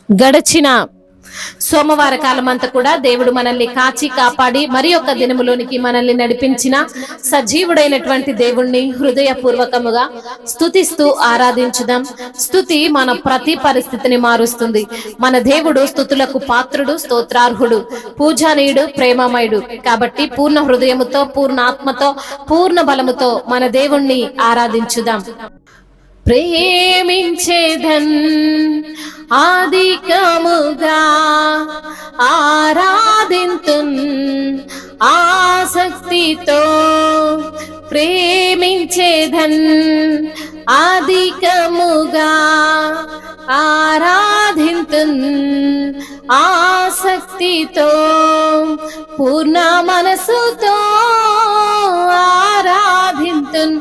గడిచిన సోమవార కాలమంతా కూడా దేవుడు మనల్ని కాచి కాపాడి మరి ఒక దినములోనికి మనల్ని నడిపించిన సజీవుడైనటువంటి దేవుణ్ణి హృదయపూర్వకముగా స్తుతిస్తూ ఆరాధించుదాం. స్తుతి మన ప్రతి పరిస్థితిని మారుస్తుంది. మన దేవుడు స్తుతులకు పాత్రుడు, స్తోత్రార్హుడు, పూజనీయుడు, ప్రేమమయుడు. కాబట్టి పూర్ణ హృదయముతో, పూర్ణ ఆత్మతో, పూర్ణ బలముతో మన దేవుణ్ణి ఆరాధించుదాం. ప్రేమించేదన్ అధికముగా ఆరాధింతున్ ఆసక్తితో, ప్రేమించేదన్ అధికముగా ఆరాధింతున్ ఆసక్తితో, పూర్ణ మనసుతో ఆరాధింతున్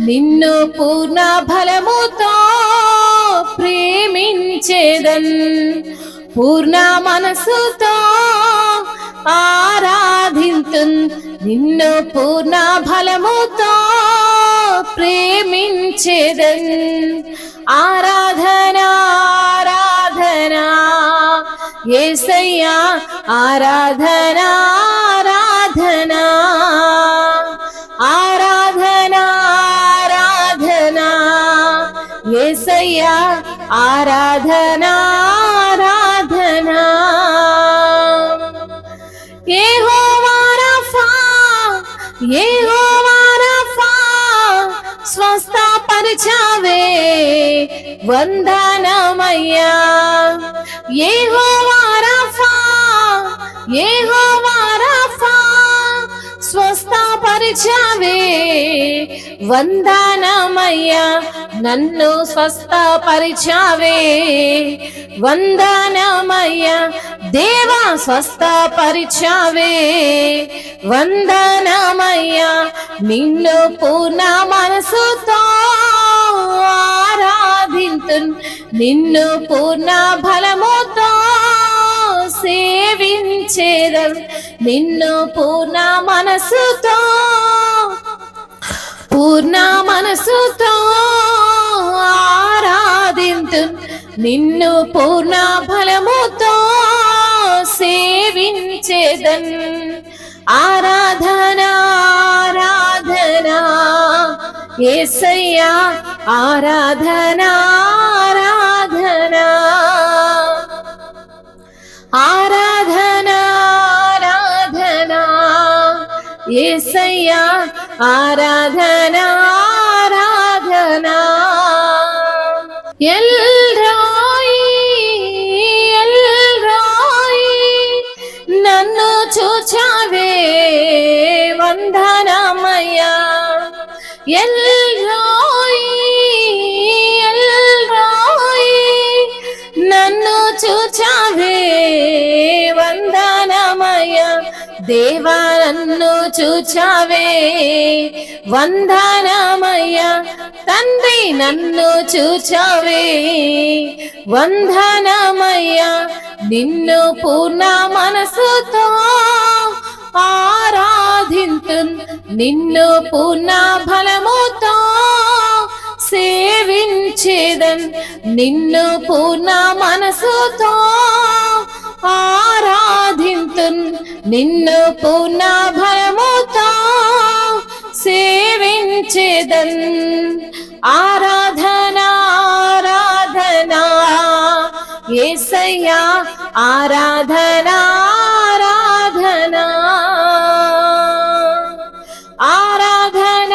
నిన్ను పూర్ణ బలముతో ప్రేమించేదన్, పూర్ణ మనసుతో ఆరాధింతున్ నిన్ను పూర్ణ బలముతో ప్రేమించేదన్. ఆరాధన ఆరాధన యేసయ్యా, ఆరాధన ఆరాధన ఆరాధన ఆరాధన యేసయ్యా, ఆరాధన ఆరాధన. యెహోవా రఫా, యెహోవా రఫా, స్వస్థపరిచావే వందనమయ్యా. యెహోవా రఫా, యెహోవా రఫా, స్వస్థపరిచావే వందనమయ్యా. నన్ను స్వస్థపరిచావే వందనమయ్యా. దేవా స్వస్థపరిచావే వందనమయ్యా. నిన్ను పూర్ణ మనసుతో ఆరాధింతున్ నిన్ను పూర్ణ బలముతో సేవించేదన్, నిన్ను పూర్ణ మనసుతో, పూర్ణ మనసుతో ఆరాధింతున్ నిన్ను పూర్ణ బలముతో సేవించేదన్. ఆరాధన ఆరాధన యేసయ్యా, ఆరాధన ఆరాధన ఆరాధన ఆరాధన యేసయ్యా, ఆరాధన ఆరాధన. ఎల్ రాయి ఎల్ రాయి, నన్ను చూచావే వందనమయ్యా. ఎల్ రాయి ఎల్ రాయి, నన్ను చూచావే వందనమయ్యా. దేవా నన్ను చూచావే వందనమయ్యా. తండ్రి నన్ను చూచావే వందనమయ్యా. నిన్ను పూర్ణ మనసుతో ఆరాధింతున్ నిన్ను పూర్ణ బలముతో సేవించేదన్, నిన్ను పూర్ణ మనసుతో ఆరాధింతున్ నిన్ను పూర్ణ బలముతో సేవించేదన్. ఆరాధన ఆరాధన యేసయ్యా, ఆరాధన ఆరాధన ఆరాధన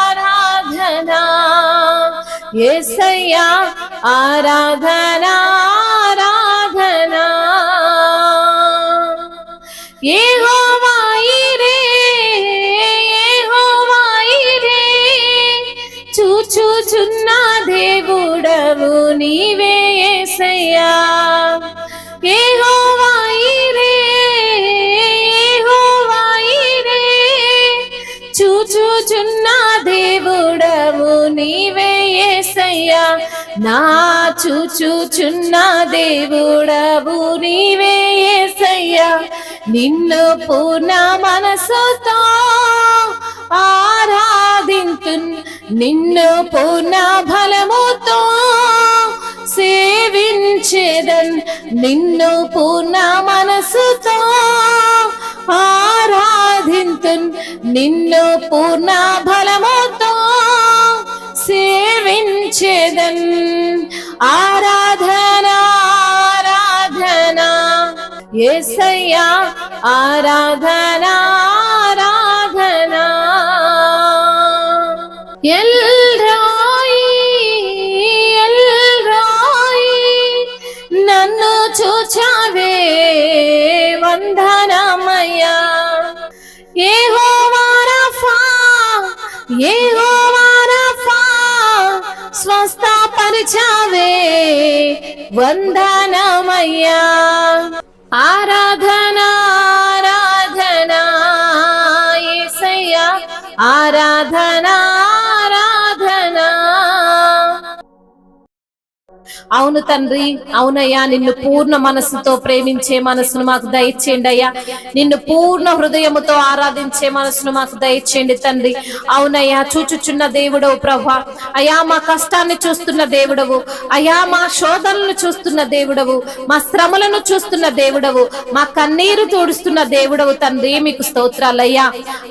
ఆరాధన యేసయ్యా, ఆరాధన ఆరాధన. యెహోవా ఈరే, యెహోవా ఈరే, చూచుచున్న దేవుడవు నీవే యేసయ్యా. యెహోవా ఈరే, యెహోవా ఈరే, చూచుచున్న దేవుడవు నీవే యేసయ్యా. నా చూచుచున్న దేవుడవు నీవే యేసయ్యా. నిన్ను పూర్ణ మనసుతో ఆరాధింతున్ నిన్ను పూర్ణ బలముతో సేవించ సేవించేదన్ నిన్ను పూర్ణ మనసుతో ఆరాధింతున్ నిన్ను పూర్ణ బలముతో సేవించేదన్ ఆరాధన ఆరాధన యేసయ్యా ఆరాధన ఆరాధన ఎల్ రాయి నన్ను చూచావే వందనమయ్యా యెహోవా రఫా యెహోవా రఫా స్వస్థపరిచావే వందనమయ్యా ఆరాధన ఆరాధన యేసయ్యా ఆరాధన ఆరాధన. అవును తండ్రి, అవునయ్యా, నిన్ను పూర్ణ మనస్సుతో ప్రేమించే మనసును మాకు దయచేయండి అయ్యా. నిన్ను పూర్ణ హృదయముతో ఆరాధించే మనసును మాకు దయచేయండి తండ్రి. అవునయ్యా, చూచుచున్న దేవుడవు ప్రభా, అయ్యా మా కష్టాన్ని చూస్తున్న దేవుడవు, అయ్యా మా శోధనలను చూస్తున్న దేవుడవు, మా శ్రమలను చూస్తున్న దేవుడవు, మా కన్నీరు తోడుస్తున్న దేవుడవు తండ్రి. మీకు స్తోత్రాలయ్యా.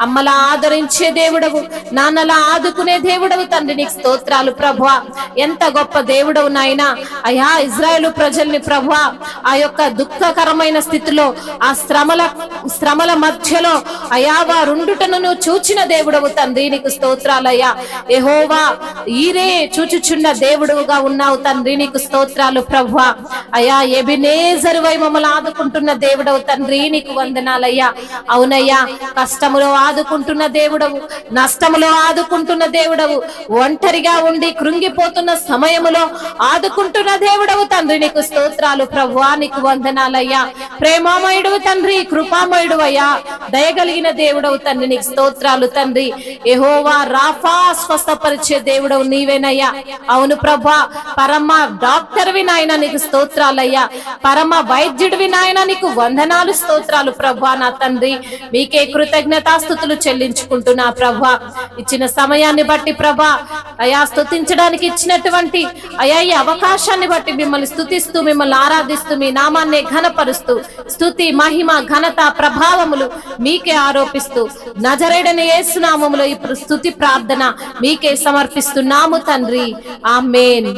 అమ్మలా ఆదరించే దేవుడవు, నాన్నలా ఆదుకునే దేవుడవు తండ్రి. నీకు స్తోత్రాలు ప్రభా. ఎంత గొప్ప దేవుడవు నాయనా. అయ్యా ఇజ్రాయేలు ప్రజల్ని ప్రభువా ఆ యొక్క దుఃఖకరమైన స్థితిలో, ఆ శ్రమల మధ్యలో అయ్యా వారుండుటను చూచిన దేవుడవు తండ్రి. నీకు స్తోత్రాలయ్యా. యెహోవా ఈరే చూచుచున్న దేవుడుగా ఉన్నావు తండ్రి. నీకు స్తోత్రాలు ప్రభువా. అయ్యా ఎబినేజరు వై మమ్మల్ని ఆదుకుంటున్న దేవుడవు తండ్రి. నీకు వందనాలయ్యా. అవునయ్యా, కష్టములో ఆదుకుంటున్న దేవుడవు, నష్టములో ఆదుకుంటున్న దేవుడవు, ఒంటరిగా ఉండి కృంగిపోతున్న సమయములో ఆదుకుంటున్న దేవుడవు తండ్రి. నీకు స్తోత్రాలు ప్రభువా. నీకు వందనాలయ్యా. ప్రేమామయుడు తండ్రి, కృపామయుడు అయ్యా, దయగలిగిన దేవుడవు తండ్రి. నీకు స్తోత్రాలు తండ్రి. యెహోవా రాఫా స్వస్థపరిచే దేవుడవు నీవేనయ్యా. అవును ప్రభా, పరమ డాక్టర్వి నాయన, నీకు స్తోత్రాలయ్యా. పరమ వైద్యుడివి నాయన, నీకు వందనాలు స్తోత్రాలు ప్రభా. నా తండ్రి మీకే కృతజ్ఞతాస్తుతులు చెల్లించుకుంటున్నా ప్రభా. ఇచ్చిన సమయాన్ని బట్టి ప్రభా అయా స్తుతించడానికి ఇచ్చినటువంటి అయా ఈ అవకాశాన్ని బట్టి మిమ్మల్ని స్తుతిస్తూ, మిమ్మల్ని ఆరాధిస్తూ, మీ నామాన్ని ఘనపరుస్తూ, స్తుతి మహిమ ఘనత ప్రభావములు మీకే ఆరోపిస్తూ, నజరేయుడైన యేసు నామములో ఇప్పుడు స్తుతి ప్రార్థన మీకే సమర్పిస్తున్నాము తండ్రి. ఆమేన్.